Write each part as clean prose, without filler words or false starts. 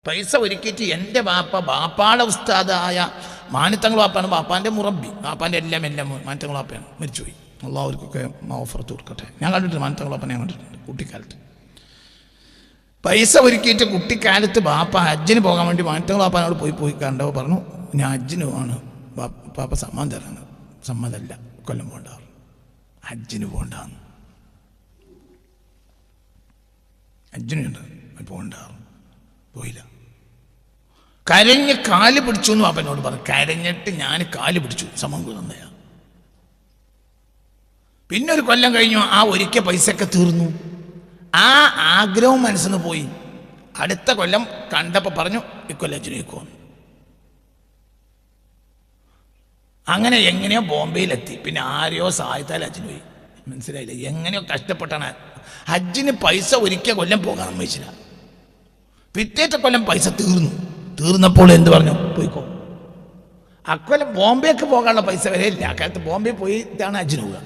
പൈസ ഒരുക്കിയിട്ട് എൻ്റെ ബാപ്പാടെ ഉസ്താദായ മാനിത്തങ്ങൾ ബാപ്പാണ്, ബാപ്പാൻ്റെ മുറബി, ബാപ്പാൻ്റെ എല്ലാം മാനിത്തങ്ങൾ ബാപ്പയാണ്, മരിച്ചുപോയി. അവർക്കൊക്കെ ഓഫർത്ത് കൊടുക്കട്ടെ. ഞാൻ കണ്ടിട്ടുണ്ട് മാനിത്തങ്ങൾ ബാപ്പനെ, ഞാൻ കണ്ടിട്ടുണ്ട് കുട്ടിക്കാലത്ത്. പൈസ ഒരുക്കിയിട്ട് കുട്ടിക്കാലത്ത് ബാപ്പ ഹജ്ജിന് പോകാൻ വേണ്ടി മാനിത്തങ്ങൾ ബാപ്പാനോട് പോയി കണ്ടോ പറഞ്ഞു, ഞാൻ ഹജ്ജിന് പോവാണ്, ബാപ്പ സമ്മതം തരാണ്. സമ്മതമല്ല, കൊല്ലം പോകണ്ടാറ്, ഹജ്ജിന് പോകണ്ടാന്ന്, ഹജ്ജിനുണ്ട് പോകണ്ടാറ്. പോയില്ല. കരഞ്ഞ് കാല് പിടിച്ചു എന്ന് ബാപ്പനോട് പറഞ്ഞു. കരഞ്ഞിട്ട് ഞാൻ കാല് പിടിച്ചു, സമം തന്നെയാ. പിന്നെ ഒരു കൊല്ലം കഴിഞ്ഞു, ആ ഒരിക്കൽ പൈസയൊക്കെ തീർന്നു. ആ ആഗ്രഹവും മനസ്സിൽ നിന്ന് പോയി. അടുത്ത കൊല്ലം കണ്ടപ്പോൾ പറഞ്ഞു ഇക്കൊല്ലം അജ്ജിനേക്കോ. അങ്ങനെ എങ്ങനെയോ ബോംബെയിലെത്തി. പിന്നെ ആരെയോ സഹായത്താൽ ഹജ്ജിന് പോയി. മനസ്സിലായില്ല, എങ്ങനെയോ കഷ്ടപ്പെട്ടാണ് ഹജ്ജിന് പൈസ ഒരിക്കൽ കൊല്ലം പോകാൻ സമ്മതിച്ചില്ല. പിറ്റേത്തെ കൊല്ലം പൈസ തീർന്നപ്പോൾ എന്ത് പറഞ്ഞു, പോയിക്കോ. അക്കൊല്ലം ബോംബെക്ക് പോകാനുള്ള പൈസ വരെ ഇല്ല. അക്കാലത്ത് ബോംബെ പോയിട്ടാണ് ഹജ്ജിന് പോവുക.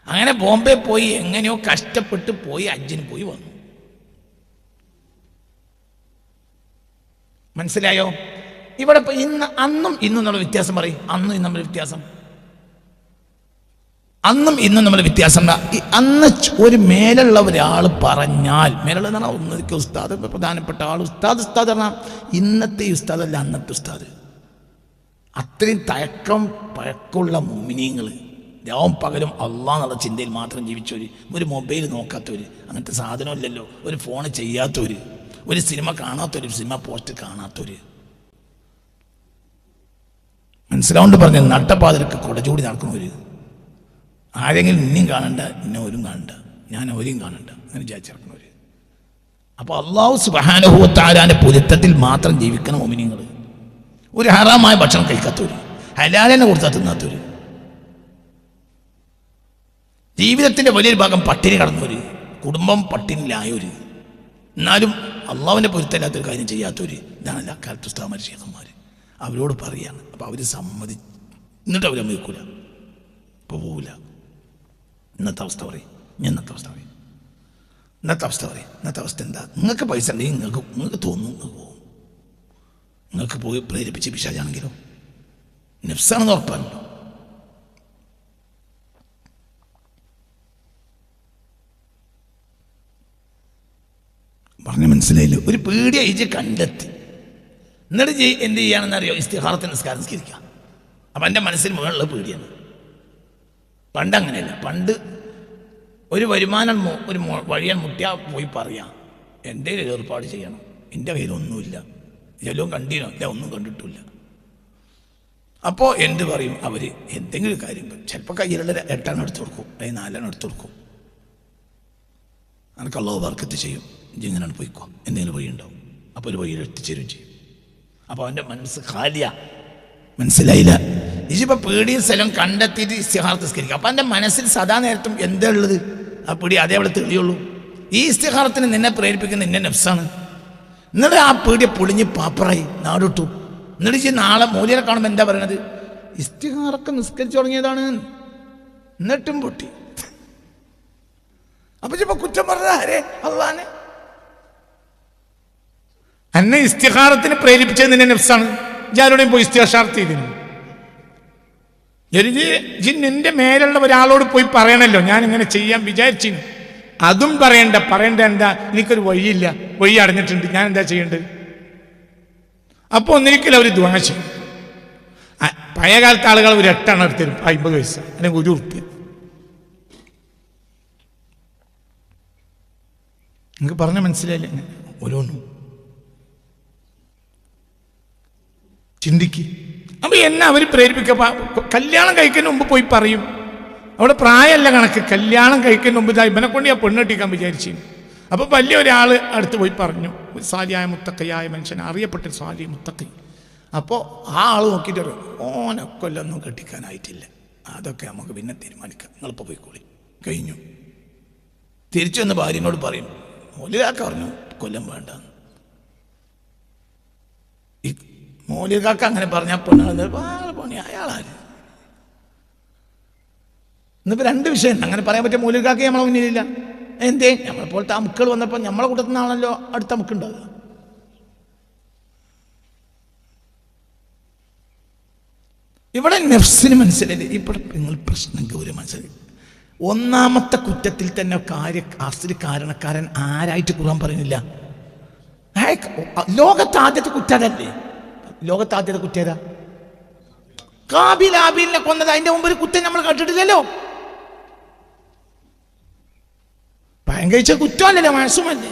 അങ്ങനെ ബോംബെ പോയി എങ്ങനെയോ കഷ്ടപ്പെട്ട് പോയി ഹജ്ജിന് പോയി വന്നു. മനസ്സിലായോ? ഇവിടെ ഇപ്പൊ അന്നും ഇന്നും നമ്മൾ വ്യത്യാസം പറയും. അന്നും ഇന്നും നമ്മൾ വ്യത്യാസം, അന്നും ഇന്നും നമ്മൾ വ്യത്യാസം. അന്ന് ഒരു മേലുള്ള ഒരാൾ പറഞ്ഞാൽ, മേലുള്ള എന്ന് പറഞ്ഞാൽ ഒന്നൊരിക്കൽ ഉസ്താദ്, പ്രധാനപ്പെട്ട ആൾ ഉസ്താദ് പറഞ്ഞാൽ ഇന്നത്തെ ഉസ്താദല്ല അന്നത്തെ ഉസ്താദ്. അത്രയും പഴക്കമുള്ള മുഅ്മിനീങ്ങൾ, രാവും പകലും അള്ളാഹ് എന്നുള്ള ചിന്തയിൽ മാത്രം ജീവിച്ചവർ, ഒരു മൊബൈൽ നോക്കാത്തവർ, അങ്ങനത്തെ സാധനമില്ലല്ലോ, ഒരു ഫോൺ ചെയ്യാത്തവർ, ഒരു സിനിമ കാണാത്തവർ, സിനിമ പോസ്റ്റ് കാണാത്തവർ. മനസ്സിലാവുകൊണ്ട് പറഞ്ഞ നട്ടപ്പാതിരക്ക് കൊടചൂടി നടക്കുന്നവർ. ആരെങ്കിലും ഇനിയും കാണണ്ട, ഇന്ന ഒരു കാണണ്ട, ഞാൻ അവരെയും കാണണ്ട, അങ്ങനെ വിചാരിച്ചിറക്കുന്നവർ. അപ്പോൾ അല്ലാഹു സുബ്ഹാനഹു വ തആലാന്റെ പൊരുത്തത്തിൽ മാത്രം ജീവിക്കുന്ന മുഅ്മിനീങ്ങൾ, ഒരു ഹറാമായ ഭക്ഷണം കഴിക്കാത്തവർ, ഹലാലിനെ കൊടുത്താൽ തിന്നാത്തവർ, ജീവിതത്തിൻ്റെ വലിയൊരു ഭാഗം പട്ടിണി കടന്നവർ, കുടുംബം പട്ടിണിയിലായവർ, എന്നാലും അള്ളാഹുവിൻ്റെ പൊരുത്തമില്ലാത്തൊരു കാര്യം ചെയ്യാത്തവർ. ഇതാണല്ല അക്കാലത്ത് ഉസ്താദുമാർ, ശൈഖന്മാർ. അവരോട് പറയാണ്. അപ്പോൾ അവർ എന്നിട്ട് അവർ സമ്മതിക്കൂല, ഇപ്പോൾ പോവില്ല. ഇന്നത്തെ അവസ്ഥ പറയും, ഇന്നത്തെ അവസ്ഥ പറയും, ഇന്നത്തെ അവസ്ഥ എന്താ? നിങ്ങൾക്ക് പൈസ ഉണ്ടെങ്കിൽ നിങ്ങൾക്ക് തോന്നും, നിങ്ങൾക്ക് പോകും. നിങ്ങൾക്ക് പോയി പ്രേരിപ്പിച്ച് പിശാചാണെങ്കിലോ നഫ്സാണെന്ന് ഉറപ്പാണല്ലോ. പറഞ്ഞ് മനസ്സിലായില്ല. ഒരു പേടി അയച്ച് കണ്ടെത്തി, എന്നിട്ട് എന്ത് ചെയ്യുകയാണെന്നറിയോ? ഇസ്തിഖാറത്ത് നിസ്കരിക്കുക. അപ്പം എൻ്റെ മനസ്സിൽ മുകളിലുള്ള പേടിയാണ്. പണ്ട് അങ്ങനെയല്ല. പണ്ട് ഒരു വരുമാനം ഒരു വഴിയാൻ മുട്ടിയാൽ പോയി പറയാം, എന്തെങ്കിലും ഏർപ്പാട് ചെയ്യണം, എൻ്റെ കയ്യിലൊന്നുമില്ല, ചെലവും കണ്ടീനോ ഇല്ല, ഒന്നും കണ്ടിട്ടില്ല. അപ്പോൾ എന്ത് പറയും അവർ? എന്തെങ്കിലും കാര്യം ചിലപ്പോൾ കയ്യിലുള്ള 8 എടുത്ത് കൊടുക്കും, അല്ലെങ്കിൽ 4 എടുത്ത് കൊടുക്കും. എനിക്ക് അല്ലാഹു ബർക്കത്ത് ചെയ്യും, ഇങ്ങനെയാണ് പോയിക്കോ, എന്തെങ്കിലും വഴി ഉണ്ടാവും. അപ്പോൾ ഒരു വഴിയിൽ എത്തിച്ചേരും ചെയ്യും. അപ്പോൾ അവൻ്റെ മനസ്സ് ഖാലിയ. മനസ്സിലായില്ല? ഇതിപ്പോൾ പേടിയും സ്ഥലം കണ്ടെത്തിയിട്ട് ഇസ്തിഖാറത്ത് നിസ്കരിക്കുക. അപ്പം എൻ്റെ മനസ്സിൽ സദാ നേരത്തും എന്താ ഉള്ളത്? ആ പേടി അതേ അവിടെ തെളിയുള്ളൂ. ഈ ഇസ്തിഖാറത്തിന് നിന്നെ പ്രേരിപ്പിക്കുന്ന നിന്നെ നഫ്സാണ്. എന്നിട്ട് ആ പേടിയെ പൊളിഞ്ഞ് പാപ്പറായി നാടിട്ടു. എന്നിട്ട് നാളെ മൂല്യനെ കാണുമ്പോൾ എന്താ പറയണത്? ഇസ്തിഖാറൊക്കെ നിസ്കരിച്ചു തുടങ്ങിയതാണ്, എന്നിട്ടും പൊട്ടി. അപ്പൊ ഇപ്പൊ കുറ്റം പറഞ്ഞത് ആരെ? അള്ളാനെ. എന്നെ ഇസ്തിഖാറത്തിന് പ്രേരിപ്പിച്ചത് നിന്നെ നഫ്സാണ്. ഞാനോടെയും പോയി ഇസ്തിഖാറത്ത് ചെയ്തിരുന്നു. നിന്റെ മേലുള്ള ഒരാളോട് പോയി പറയണല്ലോ, ഞാൻ ഇങ്ങനെ ചെയ്യാൻ വിചാരിച്ചിരുന്നു. അതും പറയണ്ട എന്താ? എനിക്കൊരു വഴിയില്ല, വഴി അടഞ്ഞിട്ടുണ്ട്, ഞാൻ എന്താ ചെയ്യേണ്ടത്? അപ്പോൾ ഒന്നിരിക്കലും അവർ ദുആ ചെയ്യും. പഴയ കാലത്തെ ആളുകൾ ഒരു 8 എടുത്തരും, 50 പൈസ അല്ലെങ്കിൽ 1 ഉറുപ്പ്യ. നിങ്ങൾക്ക് പറഞ്ഞ മനസ്സിലായില്ലേ? ഓരോന്നും ചിന്തിക്ക്. അപ്പൊ എന്നെ അവർ പ്രേരിപ്പിക്കുക. കല്യാണം കഴിക്കുന്നതിന് മുമ്പ് പോയി പറയും. അവിടെ പ്രായമല്ല കണക്ക്, കല്യാണം കഴിക്കുന്നതിന് മുമ്പ് ഇവനെ കൊണ്ട് ഞാൻ പെണ്ണെട്ടിക്കാൻ വിചാരിച്ചു. അപ്പൊ വലിയ ഒരാൾ അടുത്ത് പോയി പറഞ്ഞു, ഒരു സാലിയായ മുത്തക്കയായ മനുഷ്യൻ, അറിയപ്പെട്ടൊരു സാലിയ മുത്തക്കൈ. അപ്പോൾ ആ ആൾ നോക്കിയിട്ട് പറയും, ഓനൊക്കൊല്ലൊന്നും കെട്ടിക്കാനായിട്ടില്ല, അതൊക്കെ നമുക്ക് പിന്നെ തീരുമാനിക്കാം, നിങ്ങളിപ്പോൾ പോയിക്കോളി, കഴിഞ്ഞു. തിരിച്ചു വന്ന് ഭാര്യനോട് പറയും, മൗലികാക്ക പറഞ്ഞു കൊല്ലം വേണ്ടെന്ന്. ഈ മൗലികാക്ക അങ്ങനെ പറഞ്ഞാൽ പണി അയാളാര്? ഇന്നിപ്പോൾ 2 വിഷയം അങ്ങനെ പറയാൻ പറ്റിയ മൗലികാക്ക നമ്മളെ മുന്നിലില്ല. എന്തേ? നമ്മളെപ്പോലത്തെ അമുക്കൾ വന്നപ്പോൾ നമ്മളെ കൂട്ടത്തിൽ നിന്നാണല്ലോ അടുത്ത അമുക്കുണ്ടാവുക. ഇവിടെ നഫ്സിന് മനസ്സിലായില്ലേ? ഇവിടെ നിങ്ങൾ പ്രശ്നം ഗൗരവം മനസ്സിലായി. ഒന്നാമത്തെ കുറ്റത്തിൽ തന്നെ കാരണക്കാരൻ ആരായിട്ട് ഖുർആൻ പറയുന്നില്ല? ലോകത്തെ ആദ്യത്തെ കുറ്റല്ലേ? ലോകത്തെ ആദ്യത്തെ കുറ്റേതാ? കാബീൽ ആബീലിനെ കൊന്നത്. അതിന്റെ മുമ്പ് ഒരു കുറ്റം നമ്മൾ കണ്ടിട്ടില്ലല്ലോ. പഴം കഴിച്ച കുറ്റമല്ലല്ലോ, മനസ്സുമല്ലേ?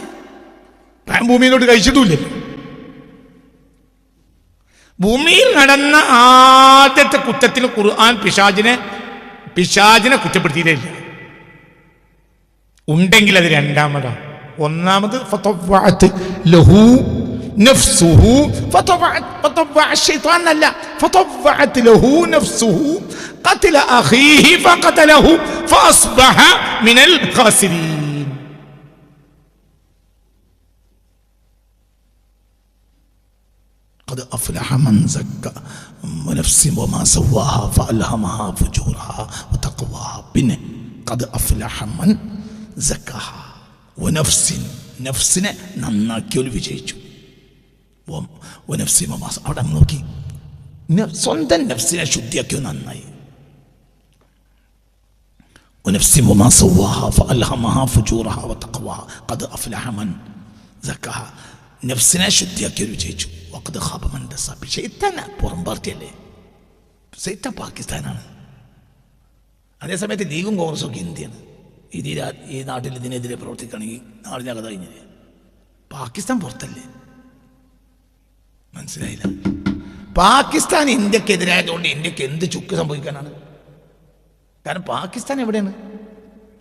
പഴം ഭൂമിയിലോട്ട് കഴിച്ചിട്ടില്ലല്ലോ. ഭൂമിയിൽ നടന്ന ആദ്യത്തെ കുറ്റത്തിൽ ഖുർആൻ പിശാചിനെ കുറ്റപ്പെടുത്തിയില്ല. ഉണ്ടെങ്കിൽ അത് രണ്ടാമതാണ്. ഒന്നാമത് ഫതവഅത് ലഹു നഫ്സുഹു, ശൈത്താനല്ല, ഫതവഅത് ലഹു നഫ്സുഹു ഖത്ല അഖീഹി ഫഖതലഹു ഫഅസ്ബഹ മിനൽ ഖാസിരീൻ. قد أفلح من زكى ونفس وما سواها فألهمها فجورها وتقواها. പിന്നെ قد أفلح من زكاها ونفس, നഫ്സിനെ നന്നാക്കിയോല് വിജയിച്ചു. വനഫ്സി വമാ, അവിടെ നോക്കി, സ്വന്തം നഫ്സിനെ ശുദ്ധിയാക്കിയോ നന്നായി. ونفس وما سواها فألهمها فجورها وتقواها قد أفلح من زكاها. നഫ്സിനെ ശുദ്ധിയാക്കിയോല് വിജയിച്ചു. വഖദ് ഖാബ മൻ ദസ്സാ. ശൈത്താൻ പുറം പാർട്ടിയല്ലേ? ശൈത്താൻ പാകിസ്ഥാനാണ്. അതേസമയത്ത് ലീഗും കോൺഗ്രസും ഒക്കെ ഇന്ത്യയാണ്. ഈ നാട്ടിൽ ഇതിനെതിരെ പ്രവർത്തിക്കുകയാണെങ്കിൽ നാളെ കഥ കഴിഞ്ഞില്ലേ? പാകിസ്ഥാൻ പുറത്തല്ലേ? മനസ്സിലായില്ല? പാകിസ്ഥാൻ ഇന്ത്യക്കെതിരായതുകൊണ്ട് ഇന്ത്യക്ക് എന്ത് ചുക്ക് സംഭവിക്കാനാണ്? കാരണം പാകിസ്ഥാൻ എവിടെയാണ്?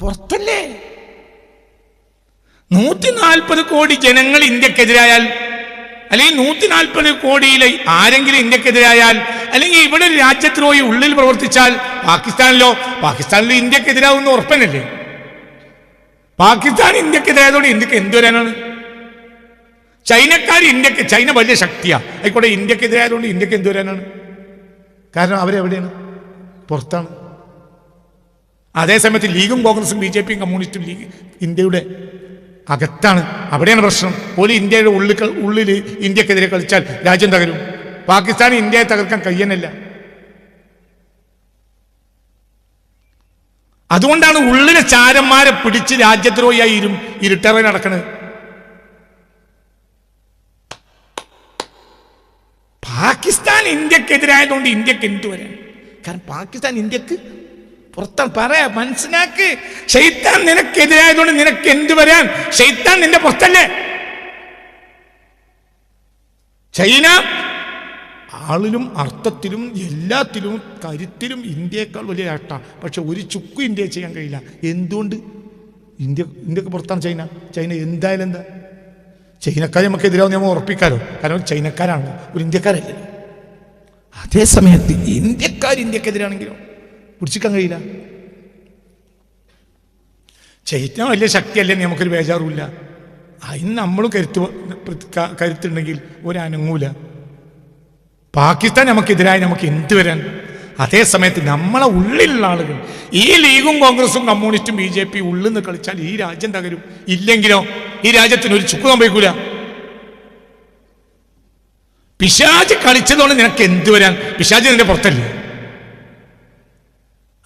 പുറത്തല്ലേ? 140 കോടി ജനങ്ങൾ ഇന്ത്യക്കെതിരായാൽ, അല്ലെങ്കിൽ 140 കോടിയിലെ ആരെങ്കിലും ഇന്ത്യക്കെതിരായാൽ, അല്ലെങ്കിൽ ഇവിടെ ഒരു രാജ്യദ്രോഹി ഉള്ളിൽ പ്രവർത്തിച്ചാൽ പാകിസ്ഥാനിലോ ഇന്ത്യക്കെതിരാവുന്ന ഉറപ്പനല്ലേ? പാകിസ്ഥാൻ ഇന്ത്യക്കെതിരായതുകൊണ്ട് ഇന്ത്യക്ക് എന്ത് വരാനാണ്? ചൈന വലിയ ശക്തിയാണ്, ആയിക്കോട്ടെ. ഇന്ത്യക്കെതിരായതുകൊണ്ട് ഇന്ത്യക്ക് എന്ത് വരാനാണ്? കാരണം അവരെവിടെയാണ്? പുറത്താണ്. അതേസമയത്ത് ലീഗും കോൺഗ്രസും BJP യും കമ്മ്യൂണിസ്റ്റും ഇന്ത്യയുടെ അകത്താണ്. അവിടെയാണ് പ്രശ്നം. പോലും ഇന്ത്യയുടെ ഉള്ളിൽ ഇന്ത്യക്കെതിരെ കളിച്ചാൽ രാജ്യം തകരും. പാകിസ്ഥാൻ ഇന്ത്യയെ തകർക്കാൻ കഴിയാനല്ല. അതുകൊണ്ടാണ് ഉള്ളിലെ ചാരന്മാരെ പിടിച്ച് രാജ്യദ്രോഹിയായി ഇരുട്ടറ നടക്കുന്നത്. പാകിസ്ഥാൻ ഇന്ത്യക്കെതിരായതുകൊണ്ട് ഇന്ത്യക്ക് എന്തു വരാൻ? കാരണം പാകിസ്ഥാൻ ഇന്ത്യക്ക് പുറത്താണ്. പറയാ, മനസ്സിലാക്ക്. ശൈത്താൻ നിനക്കെതിരായതുകൊണ്ട് നിനക്ക് എന്തു വരാൻ? ശൈത്താൻ നിന്റെ പുറത്തല്ലേ? ചൈന ആളിലും അർത്ഥത്തിലും എല്ലാത്തിലും കരുത്തിലും ഇന്ത്യയേക്കാൾ വലിയ ആട്ടാ. പക്ഷെ ഒരു ചുക്കും ഇന്ത്യയെ ചെയ്യാൻ കഴിയില്ല. എന്തുകൊണ്ട്? ഇന്ത്യക്ക് പുറത്താണ് ചൈന. എന്തായാലും എന്താ? ചൈനക്കാരെ നമുക്ക് എതിരാവും നമ്മൾ ഉറപ്പിക്കാലോ. കാരണം ചൈനക്കാരാണ്, ഒരു ഇന്ത്യക്കാരല്ലേ. അതേസമയത്ത് ഇന്ത്യക്കെതിരാണെങ്കിലോ പിടിച്ചിക്കാൻ കഴിയില്ല. ചൈന വലിയ ശക്തിയല്ലേ, നമുക്കൊരു ബേജാറുമില്ല. അതിന് നമ്മളും കരുത്തുണ്ടെങ്കിൽ ഒരനങ്ങൂല. പാകിസ്ഥാൻ നമുക്കെതിരായി നമുക്ക് എന്ത് വരാൻ? അതേസമയത്ത് നമ്മളെ ഉള്ളിലുള്ള ആളുകൾ, ഈ ലീഗും കോൺഗ്രസും കമ്മ്യൂണിസ്റ്റും BJP ഉള്ളിൽ നിന്ന് കളിച്ചാൽ ഈ രാജ്യം തകരും. ഇല്ലെങ്കിലോ ഈ രാജ്യത്തിന് ഒരു ചുക്ക് സംഭവിക്കൂല. പിശാച് കളിച്ചതുകൊണ്ട് നിനക്ക് എന്ത് വരാൻ? പിശാച് നിന്റെ പുറത്തല്ലേ?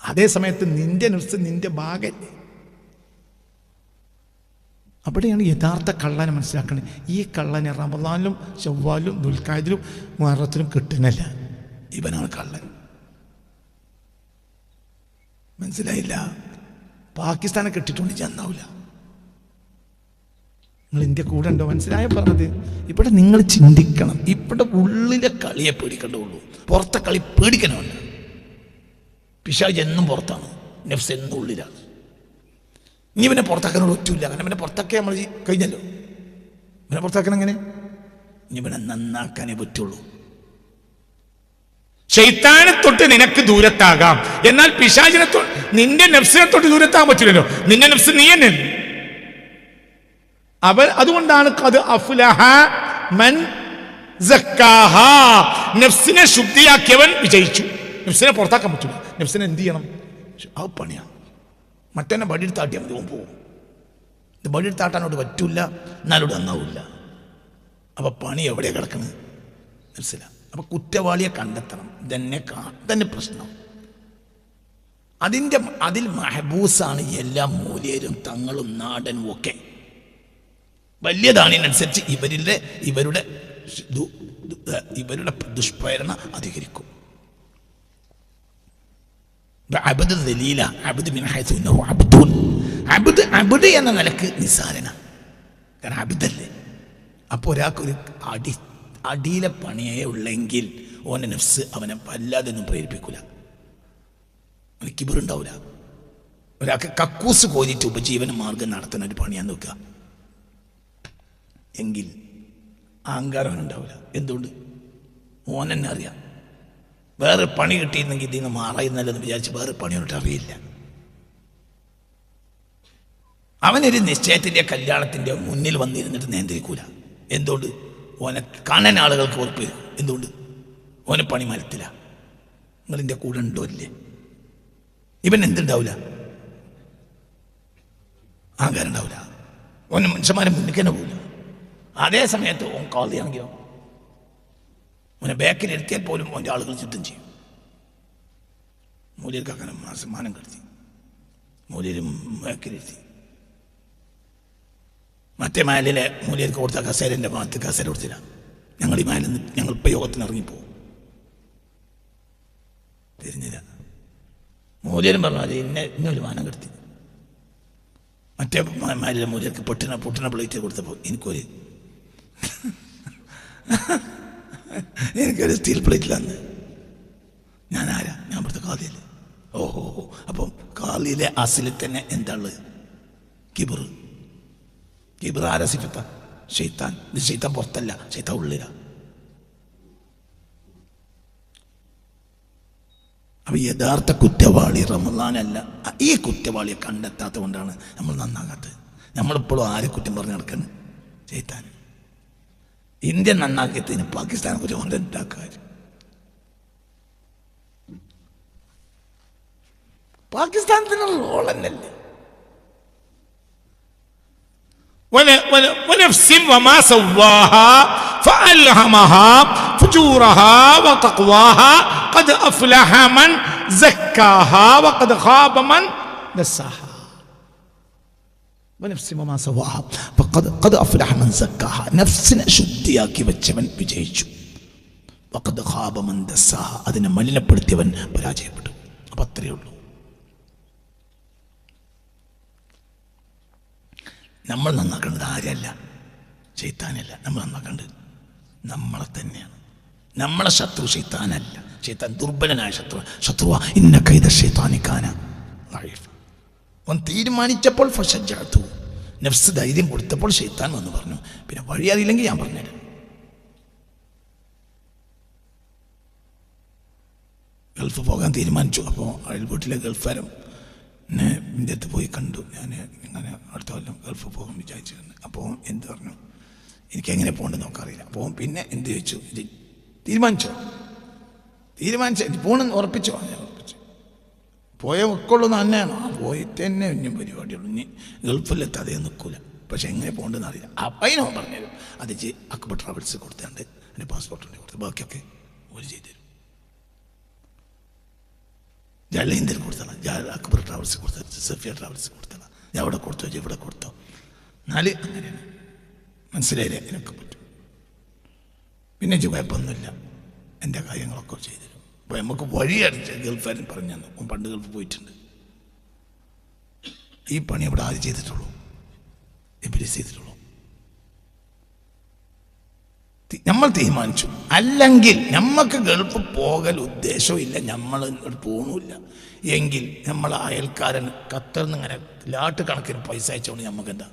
അതേസമയത്ത് നിന്റെ നഫ്സ് നിന്റെ ഭാഗല്ലേ? അവിടെയാണ് യഥാർത്ഥ കള്ളനെ മനസ്സിലാക്കുന്നത്. ഈ കള്ളനെ റമദാനിലും ശവ്വാലിലും ദുൽഖഅദിലും മുഹറത്തിലും കിട്ടുന്നില്ല. ഇവനാണ് കള്ളൻ. മനസ്സിലായില്ല? പാകിസ്ഥാനെ കെട്ടിട്ടുണ്ട് ചെന്നാവില്ല. നിങ്ങൾ ഇന്ത്യ കൂടെ ഉണ്ടോ? മനസ്സിലായ പറഞ്ഞത്? ഇവിടെ നിങ്ങൾ ചിന്തിക്കണം. ഇവിടെ ഉള്ളിലെ കളിയെ പേടിക്കേണ്ടുള്ളൂ, പുറത്തെ കളി പേടിക്കണമല്ല. പിശാച് എന്നും പുറത്താണ്, നഫ്സ് എന്നും ഉള്ളിലാണ്. ഇനി ഇവനെ പുറത്താക്കാനോട് ഒറ്റയില്ല. കാരണം ഇവനെ പുറത്താക്കിയാൽ നമ്മൾ കഴിഞ്ഞല്ലോ. ഇവനെ പുറത്താക്കണം എങ്ങനെ? ഇനി ഇവനെ നന്നാക്കാനേ പറ്റുള്ളൂ. ശൈത്താനെ തൊട്ട് നിനക്ക് ദൂരത്താകാം, എന്നാൽ പിശാചിനെ നിന്റെ നഫ്സിനെ തൊട്ട് ദൂരത്താകാൻ പറ്റില്ലല്ലോ. നിന്റെ നഫ്സ് നീ തന്നെ. അതുകൊണ്ടാണ് ഖദ് അഫ്ലഹ മൻ സക്കാഹാ. നഫ്സിനെ ശുദ്ധിയാക്കിയവൻ വിജയിച്ചു. നഫ്സിനെ പുറത്താക്കാൻ പറ്റില്ല. നഫ്സിനെ എന്ത് ചെയ്യണം? ആ പണിയാണ്. മറ്റന്നെ ബടിയെടുത്താട്ടിയാൽ മതി, പോകും. ഇത് ബടിയെടുത്താട്ടാനോട് പറ്റൂല, എന്നാലോട് നന്നാവില്ല. അപ്പൊ പണി എവിടെയാണ് കിടക്കുന്നത്? മനസ്സിലാ? അപ്പം കുറ്റവാളിയെ കണ്ടെത്തണം. തന്നെ പ്രശ്നം. അതിൽ മഹബൂസാണ് എല്ലാ മൂല്യരും തങ്ങളും നാടനും ഒക്കെ. വലിയതാണിനനുസരിച്ച് ഇവരുടെ ദുഷ്പ്രേരണ അധികരിക്കും. അബ്ദ് എന്ന നിലക്ക് നിസാരന, കാരണം അബ്ദല്ലേ. അപ്പോൾ ഒരാൾക്കൊരു അടിയിലെ പണിയേ ഉള്ളെങ്കിൽ ഓൻ്റെ നഫ്സ് അവനെ വല്ലാതെ ഒന്നും പ്രേരിപ്പിക്കൂല, അവന് കിബറുണ്ടാവില്ല. ഒരാൾക്ക് കക്കൂസ് കോരിയിട്ട് ഉപജീവന മാർഗം നടത്തുന്ന ഒരു പണിയാന്ന് നോക്കുക എങ്കിൽ അഹങ്കാരം അവനുണ്ടാവില്ല. എന്തുകൊണ്ട്? ഓൻ തന്നെ അറിയാം. വേറെ പണി കിട്ടിയിരുന്നെങ്കിൽ ഇതിൽ നിന്ന് മാറായിരുന്നല്ലെന്ന് വിചാരിച്ച് വേറെ പണിയൊന്നിട്ട് അറിയില്ല. അവനൊരു നിശ്ചയത്തിൻ്റെ കല്യാണത്തിൻ്റെ മുന്നിൽ വന്നിരുന്നിട്ട് നിയന്ത്രിക്കൂല. എന്തുകൊണ്ട്? ഓനെ കാണാൻ ആളുകൾക്ക് ഉറപ്പ് വരും. എന്തുകൊണ്ട്? ഓനെ പണി മരത്തില്ല. നിങ്ങളിൻ്റെ കൂടെ ഉണ്ടോ ഇല്ലേ? ഇവൻ എന്തുണ്ടാവില്ല? അഹങ്കാരം ഉണ്ടാവില്ല. ഓന് മനുഷ്യന്മാരെ മുന്നിൽ തന്നെ പോകില്ല. അതേ സമയത്ത് ഓൻ കാളിയാണെങ്കിലോ ഓനെ ബാക്കിൽ ഇരുത്തിയാൽ പോലും ഓൻ്റെ ആളുകൾ ചുറ്റും ചെയ്യും. മൂല്യർക്ക് അങ്ങനെ മാനം കെടുത്തി, മൂല്യരും ബാക്കിലിരുത്തി. മറ്റേ മാലിലെ മൂല്യർക്ക് കൊടുത്ത കസേരൻ്റെ ഭാഗത്ത് കസേര കൊടുത്തില്ല. ഞങ്ങൾ ഈ മാലിൽ നിന്ന് ഞങ്ങൾ ഇപ്പം യോഗത്തിന് ഇറങ്ങിപ്പോവും. തിരിഞ്ഞില്ല. മൂല്യരും പറഞ്ഞു അത് ഇന്നൊരു മാനം കെടുത്തി. മറ്റേ മാലിലെ മൂല്യർക്ക് പൊട്ടിന പ്ലേറ്റ് കൊടുത്തപ്പോൾ എനിക്കൊരു സ്റ്റീൽ പ്ലേറ്റിലാണ്. ഞാൻ ആരാ? ഞാൻ ഇവിടുത്തെ കാളിയല്ലേ. ഓഹോ. അപ്പം കാളിയിലെ അസിലിൽ തന്നെ എന്താ ഉള്ളത്? കിബർ ആരാ സിഫത്ത? ശൈത്താൻ. ഇത് ശൈത്താൻ പുറത്തല്ല, ശൈത്താൻ ഉള്ളിലാ. അപ്പം യഥാർത്ഥ കുറ്റവാളി റമളാനല്ല. ഈ കുറ്റവാളിയെ കണ്ടെത്താത്തത് കൊണ്ടാണ് നമ്മൾ നന്നാകാത്തത്. നമ്മളിപ്പോഴും ആരെ കുറ്റം പറഞ്ഞ് നടക്കുന്നത്? ശൈത്താൻ. ഇന്ത്യ നന്നാക്കിയതിന് പാകിസ്ഥാനെ കുറിച്ച് വളരെ ഉണ്ടാക്കാൻ. പാകിസ്ഥാനത്തിന് റോൾ തന്നെയല്ലേ. ونفس وما سواها فألهمها فجورها وتقواها قد أفلح من زكاها وقد خاب من دساها ونفس وما سواها فقد أفلح من زكاها. നഫ്സിനെ ശുദ്ധിയാക്കി വെച്ചവൻ വിജയിച്ചു. وقد خاب من دساها. അതിനെ മലിനപ്പെടുത്തിയവൻ പരാജയപ്പെട്ടു. അപ്പം അത്രയേ ഉള്ളൂ. നമ്മൾ നന്നാക്കേണ്ടത് ആരല്ല, ശൈത്താനല്ല. നമ്മൾ നന്നാക്കേണ്ടത് നമ്മളെ തന്നെയാണ്. നമ്മളെ ശത്രു ശൈത്താനല്ല. ശൈത്താൻ ദുർബലനായ ശത്രുവാ. ഇന്ന കൈദ ശൈത്താനി കാന ദഈഫ. അവൻ തീരുമാനിച്ചപ്പോൾ ഫശജ്ജഅതു, നഫ്സ് ധൈര്യം കൊടുത്തപ്പോൾ ശൈത്താൻ വന്ന് പറഞ്ഞു. പിന്നെ വഴി അറിയില്ലെങ്കിൽ ഞാൻ പറഞ്ഞുതരാം. ഗൾഫ് പോകാൻ തീരുമാനിച്ചു. അപ്പോൾ അയൽവീട്ടിലെ ഗൾഫാരും എന്നെ എൻ്റെ അടുത്ത് പോയി കണ്ടു. ഞാൻ ഇങ്ങനെ അടുത്ത കൊല്ലം ഗൾഫ് പോകാൻ വിചാരിച്ചിരുന്നു. അപ്പോൾ എന്ത് പറഞ്ഞു? എനിക്കെങ്ങനെ പോകണമെന്ന് നോക്കാറില്ല. അപ്പോൾ പിന്നെ എന്ത് ചോദിച്ചു? ഇത് തീരുമാനിച്ചോ? പോകണമെന്ന് ഉറപ്പിച്ചോ? ഞാൻ ഉറപ്പിച്ചു. പോയ ഉൾക്കൊള്ളുന്ന തന്നെയാണോ? പോയിട്ട് തന്നെ ഇനിയും പരിപാടിയുള്ളൂ. ഇനി ഗൾഫിലെത്താതെ നിൽക്കില്ല. പക്ഷെ എങ്ങനെ പോകേണ്ടതെന്ന് അറിയില്ല. അപ്പം അതിനോ പറഞ്ഞുതരും. അത് അക്ബർ ട്രാവൽസ് കൊടുത്തുണ്ട് എൻ്റെ പാസ്പോർട്ടുണ്ട് കൊടുത്ത് ബാക്കിയൊക്കെ ഒരു ചെയ്തു തരും. ജലീന്ദർ കൊടുത്തണം, അക്ബർ ട്രാവൽസ് കൊടുത്തത്, സഫിയ ട്രാവൽസ് കൊടുത്തണം. ഞാൻ അവിടെ കൊടുത്തോ, ഇവിടെ കൊടുത്തോ. എന്നാല് അങ്ങനെയാണ്. മനസ്സിലായില്ലേ? അതിനൊക്കെ പറ്റും. പിന്നെ കുഴപ്പമൊന്നുമില്ല, എൻ്റെ കാര്യങ്ങളൊക്കെ ചെയ്തു തരും. അപ്പോൾ നമുക്ക് വഴി അടിച്ച് ഗൾഫുകാരൻ പറഞ്ഞു തന്നു. പണ്ട് ഗൾഫ് പോയിട്ടുണ്ട്. ഈ പണി ഇവിടെ ആര് ചെയ്തിട്ടുള്ളൂ? ഇബ്ലീസ് ചെയ്തിട്ടുള്ളൂ. നമ്മൾ തീരുമാനിച്ചു. അല്ലെങ്കിൽ നമുക്ക് ഗൾഫ് പോകൽ ഉദ്ദേശവും ഇല്ല, നമ്മൾ പോകണമില്ല എങ്കിൽ നമ്മൾ അയൽക്കാരൻ ഖത്തറിൽ നിന്ന് ഇങ്ങനെ ലാട്ട് കണക്കിന് പൈസ അയച്ചോണ്ട് നമുക്ക് എന്താ?